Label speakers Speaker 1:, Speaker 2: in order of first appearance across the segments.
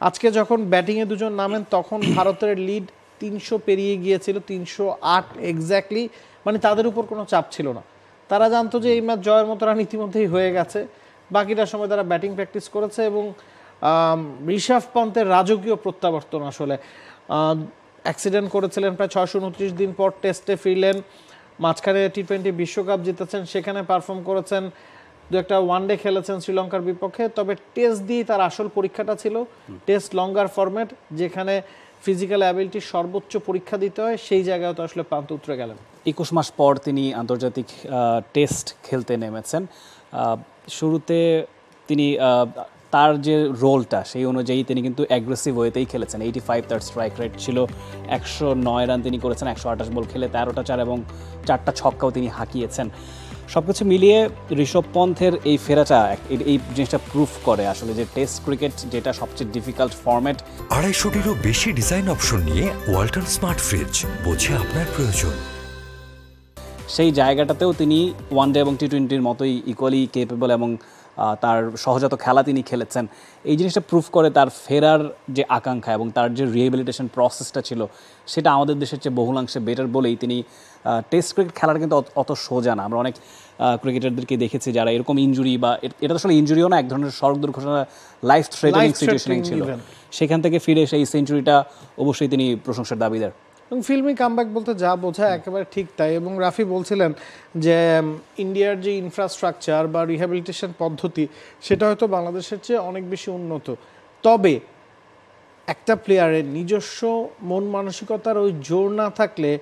Speaker 1: আজকে যখন ব্যাটিংয়ে দুজন নামেন তখন ভারতের লিড 300 পেরিয়ে গিয়েছিল, 308 এক্স্যাক্টলি। মানে তাদের উপর কোনো চাপ ছিল না, তারা জানতো যে এই ম্যাচ জয়ের মতো রান ইতিমধ্যেই হয়ে গেছে। বাকিটার সময় তারা ব্যাটিং প্র্যাকটিস করেছে এবং ঋষভ পন্থের রাজকীয় প্রত্যাবর্তন আসলে। অ্যাক্সিডেন্ট করেছিলেন, প্রায় 629 দিন পর টেস্টে ফিরলেন, মাঝখানে টি20 বিশ্বকাপ জিতেছেন, সেখানে পারফর্ম করেছেন, দু একটা ওয়ানডে খেলেছেন শ্রীলঙ্কার বিপক্ষে। তবে টেস্ট দিয়ে তার আসল পরীক্ষাটা ছিল টেস্ট লঙ্গার ফরম্যাট, যেখানে ফিজিক্যাল অ্যাবিলিটি সর্বোচ্চ পরীক্ষা দিতে হয়, সেই জায়গায় তো আসলে পান্ত উতরে গেলেন।
Speaker 2: 21 মাস পর তিনি আন্তর্জাতিক টেস্ট খেলতে নেমেছেন। শুরুতে তিনি তার যে রোলটা সেই অনুযায়ী তিনি কিন্তু অ্যাগ্রেসিভ ওয়েতেই খেলেছেন। 85 তার স্ট্রাইক রেট ছিল, 109 রান তিনি করেছেন, 128 বল খেলে 13টা চার এবং 4টা ছক্কাও তিনি হাঁকিয়েছেন। সব কিছু মিলিয়ে ঋষভ পন্থের এই ফেরাটা এই জিনিসটা প্রুফ করে আসলে যে টেস্ট ক্রিকেট যেটা সবচেয়ে ডিফিকাল্ট ফরম্যাট।
Speaker 3: 250-টিরও বেশি ডিজাইন অপশন নিয়ে ওয়ালটন স্মার্ট ফ্রিজ, বোঝে আপনার প্রয়োজন।
Speaker 2: সেই জায়গাটাতেও তিনি ওয়ানডে এবং টি20-র মতোই ইকুয়ালি কেপেবল এবং তার সহজাত খেলা তিনি খেলেছেন। এই জিনিসটা প্রুফ করে তার ফেরার যে আকাঙ্ক্ষা এবং তার যে রিহেবিলিটেশন প্রসেসটা ছিল সেটা আমাদের দেশের চেয়ে বহুলাংশে বেটার বলেই তিনি টেস্ট ক্রিকেট খেলার কিন্তু অত সোজা না। আমরা অনেক ক্রিকেটারদেরকে দেখেছি যারা এরকম ইনজুরি বা এটা আসলে ইনজুরিও না, এক ধরনের সড়ক দুর্ঘটনা, লাইফ থ্রেটানিং সিচুয়েশন ছিল, সেখান থেকে ফিরে সেই সেঞ্চুরিটা অবশ্যই তিনি প্রশংসার দাবিদার।
Speaker 1: এবং ফিল্মি কামব্যাক বলতে যা বোঝায় একেবারে ঠিক তাই। এবং রাফি বলছিলেন যে ইন্ডিয়ার যে ইনফ্রাস্ট্রাকচার বা রিহ্যাবিলিটেশন পদ্ধতি সেটা হয়তো বাংলাদেশের চেয়ে অনেক বেশি উন্নত, তবে একটা প্লেয়ারের নিজস্ব মন মানসিকতার ওই জোর না থাকলে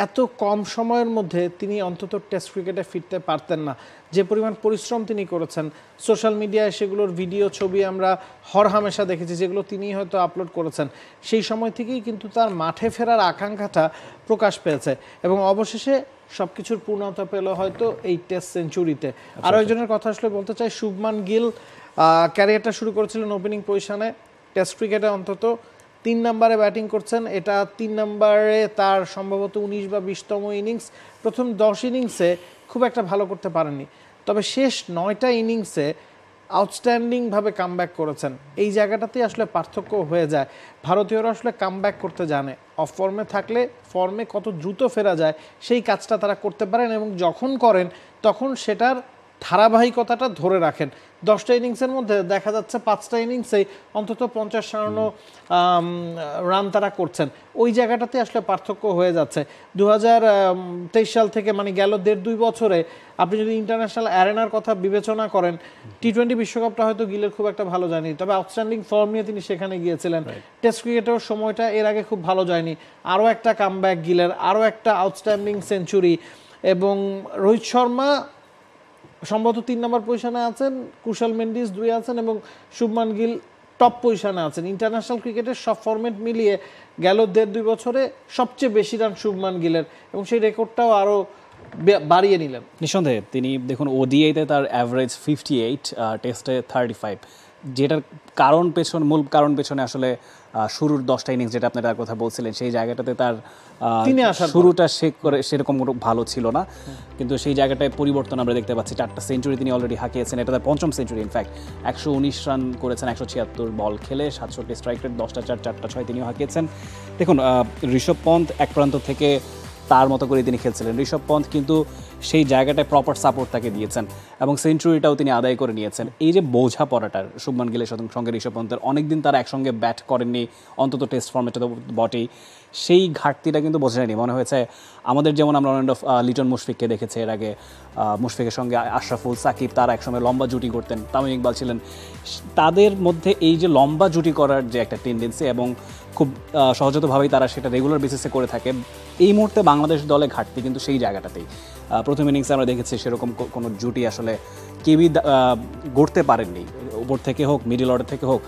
Speaker 1: এত কম সময়ের মধ্যে তিনি অন্তত টেস্ট ক্রিকেটে ফিরতে পারতেন না। যে পরিমাণ পরিশ্রম তিনি করেছেন, সোশ্যাল মিডিয়ায় সেগুলোর ভিডিও ছবি আমরা হরহামেশা দেখেছি, যেগুলো তিনি হয়তো আপলোড করেছেন, সেই সময় থেকেই কিন্তু তার মাঠে ফেরার আকাঙ্ক্ষাটা প্রকাশ পেয়েছে এবং অবশেষে সব কিছুর পূর্ণতা পেল হয়তো এই টেস্ট সেঞ্চুরিতে। আরও একজনের কথা আসলে বলতে চাই, শুভমান গিল ক্যারিয়ারটা শুরু করেছিলেন ওপেনিং পজিশনে, টেস্ট ক্রিকেটে অন্তত 3 নম্বরে ব্যাটিং করছেন। এটা 3 নম্বরে তার সম্ভবত 19 বা 20তম ইনিংস। প্রথম 10 ইনিংসে খুব একটা ভালো করতে পারেননি, তবে শেষ 9টা ইনিংসে আউটস্ট্যান্ডিংভাবে কামব্যাক করেছেন। এই জায়গাটাতেই আসলে পার্থক্য হয়ে যায়। ভারতীয়রা আসলে কামব্যাক করতে জানে, অফ ফর্মে থাকলে ফর্মে কত দ্রুত ফেরা যায় সেই কাজটা তারা করতে পারেন এবং যখন করেন তখন সেটার ধারাবাহিকতাটা ধরে রাখেন। 10টা ইনিংসের মধ্যে দেখা যাচ্ছে 5টা ইনিংসেই অন্তত 50-56 রান তারা করছেন। ওই জায়গাটাতে আসলে পার্থক্য হয়ে যাচ্ছে। 2023 সাল থেকে মানে গেল 1.5-2 বছরে আপনি যদি ইন্টারন্যাশনাল অ্যারেনার কথা বিবেচনা করেন, টি20 বিশ্বকাপটা হয়তো গিলের খুব একটা ভালো যায়নি, তবে আউটস্ট্যান্ডিং ফর্ম নিয়ে তিনি সেখানে গিয়েছিলেন। টেস্ট ক্রিকেটের সময়টা এর আগে খুব ভালো যায়নি, আরও একটা কামব্যাক গিলের, আরও একটা আউটস্ট্যান্ডিং সেঞ্চুরি। এবং রোহিত শর্মা সম্ভবত 3 নম্বর পজিশনে আছেন, কুশল মেন্ডিস 2 আছেন এবং শুভমান গিল টপ পজিশনে আছেন। ইন্টারন্যাশনাল ক্রিকেটের সব ফরম্যাট মিলিয়ে গেল 1.5-2 বছরে সবচেয়ে বেশি রান শুভমান গিলের এবং সেই রেকর্ডটাও আরও বাড়িয়ে নিলেন।
Speaker 2: নিঃসন্দেহে তিনি দেখুন ওডিআইতে তার অ্যাভারেজ 58, টেস্টে 35, যেটার মূল কারণ পেছনে আসলে শুরুর 10টা ইনিংস যেটা আপনি তার কথা বলছিলেন, সেই জায়গাটাতে তার শুরুটা সেরকম ভালো ছিল না, কিন্তু সেই জায়গাটায় পরিবর্তন আমরা দেখতে পাচ্ছি। 4টা সেঞ্চুরি তিনি অলরেডি হাঁকিয়েছেন, এটা তার 5ম সেঞ্চুরি। ইনফ্যাক্ট 119 রান করেছেন 176 বল খেলে, 67 স্ট্রাইক রেট, 10টা 4, 4টা 6 তিনিও হাঁকিয়েছেন। দেখুন ঋষভ পন্থ এক প্রান্ত থেকে তার মতো করে তিনি খেলছিলেন। ঋষভ পন্থ কিন্তু সেই জায়গাটায় প্রপার সাপোর্ট তাকে দিয়েছেন এবং সেঞ্চুরিটাও তিনি আদায় করে নিয়েছেন। এই যে বোঝাপড়াটার শুভমান গিলের সঙ্গে ঋষভ পন্থের, অনেকদিন তারা একসঙ্গে ব্যাট করেননি, অন্তত টেস্ট ফর্মেটে তো বটেই, সেই ঘাটতিটা কিন্তু বোঝা যায়নি। মনে হয়েছে আমাদের যেমন আমরা লিটন মুশফিককে দেখেছি এর আগে, মুশফিকের সঙ্গে আশরাফুল, সাকিব তারা একসঙ্গে লম্বা জুটি করতেন, তামিম ইকবাল ছিলেন, তাদের মধ্যে এই যে লম্বা জুটি করার যে একটা টেন্ডেন্সি এবং খুব সহজতভাবেই তারা সেটা রেগুলার বেসিসে করে থাকে, এই মুহূর্তে বাংলাদেশ দলে ঘাটতি কিন্তু সেই জায়গাটাতেই। প্রথম ইনিংসে আমরা দেখেছি সেরকম কোনো জুটি আসলে কেউই গড়তে পারেননি, উপর থেকে হোক মিডল অর্ডার থেকে হোক।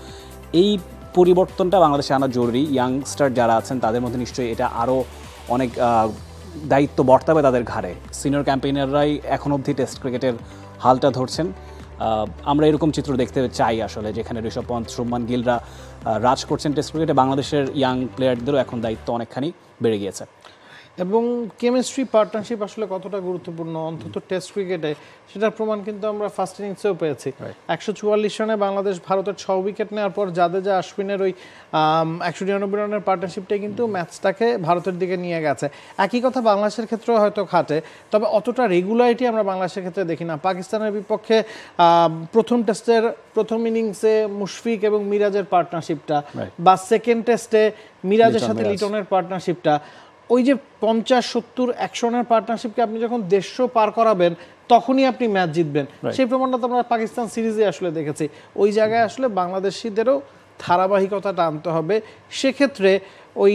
Speaker 2: এই পরিবর্তনটা বাংলাদেশে আনা জরুরি। ইয়াংস্টার যারা আছেন তাদের মধ্যে নিশ্চয়ই এটা আরও অনেক দায়িত্ব বর্তাবে তাদের ঘাড়ে। সিনিয়র ক্যাম্পেইনাররাই এখন অবধি টেস্ট ক্রিকেটের হালটা ধরছেন। আমরা এরকম চিত্র দেখতে চাই আসলে, যেখানে ঋষভ পন্থ, শুভমান গিলরা রাজ করছেন টেস্ট ক্রিকেটে। বাংলাদেশের ইয়াং প্লেয়ারদেরও এখন দায়িত্ব অনেকখানি বেড়ে গিয়েছে।
Speaker 1: এবং কেমিস্ট্রি পার্টনারশিপ আসলে কতটা গুরুত্বপূর্ণ অন্তত টেস্ট ক্রিকেটে সেটার প্রমাণ কিন্তু আমরা ফার্স্ট ইনিংসেও পেয়েছি। 144 রানে বাংলাদেশ ভারতের 6 উইকেট নেওয়ার পর জাদেজা আশ্বিনের ওই 199 রানের পার্টনারশিপটাই কিন্তু ম্যাচটাকে ভারতের দিকে নিয়ে গেছে। একই কথা বাংলাদেশের ক্ষেত্রেও হয়তো খাটে, তবে অতটা রেগুলারিটি আমরা বাংলাদেশের ক্ষেত্রে দেখি না। পাকিস্তানের বিপক্ষে প্রথম টেস্টের প্রথম ইনিংসে মুশফিক এবং মিরাজের পার্টনারশিপটা, বা সেকেন্ড টেস্টে মিরাজের সাথে লিটনের পার্টনারশিপটা, ওই যে 50-70-100 রানের পার্টনারশিপকে আপনি যখন 150 পার করাবেন তখনই আপনি ম্যাচ জিতবেন। সেই প্রমাণটা তো আমরা পাকিস্তান সিরিজে আসলে দেখেছি। ওই জায়গায় আসলে বাংলাদেশিদেরও ধারাবাহিকতাটা আনতে হবে। সেক্ষেত্রে ওই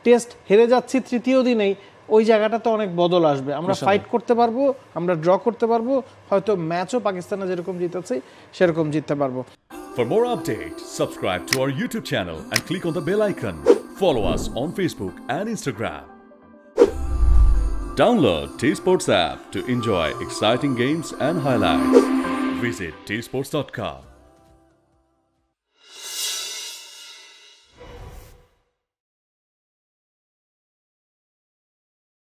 Speaker 1: টেস্ট হেরে যাচ্ছি তৃতীয় দিনেই ওই জায়গাটাতে অনেক বদল আসবে। আমরা ফাইট করতে পারবো, আমরা ড্র করতে পারবো, হয়তো ম্যাচও পাকিস্তানে যেরকম জিতেছে সেরকম জিততে পারবো।
Speaker 4: For more updates, subscribe to our YouTube channel and click on the bell icon. Follow us on Facebook and Instagram. Download T-Sports app to enjoy exciting games and highlights. Visit tsports.com.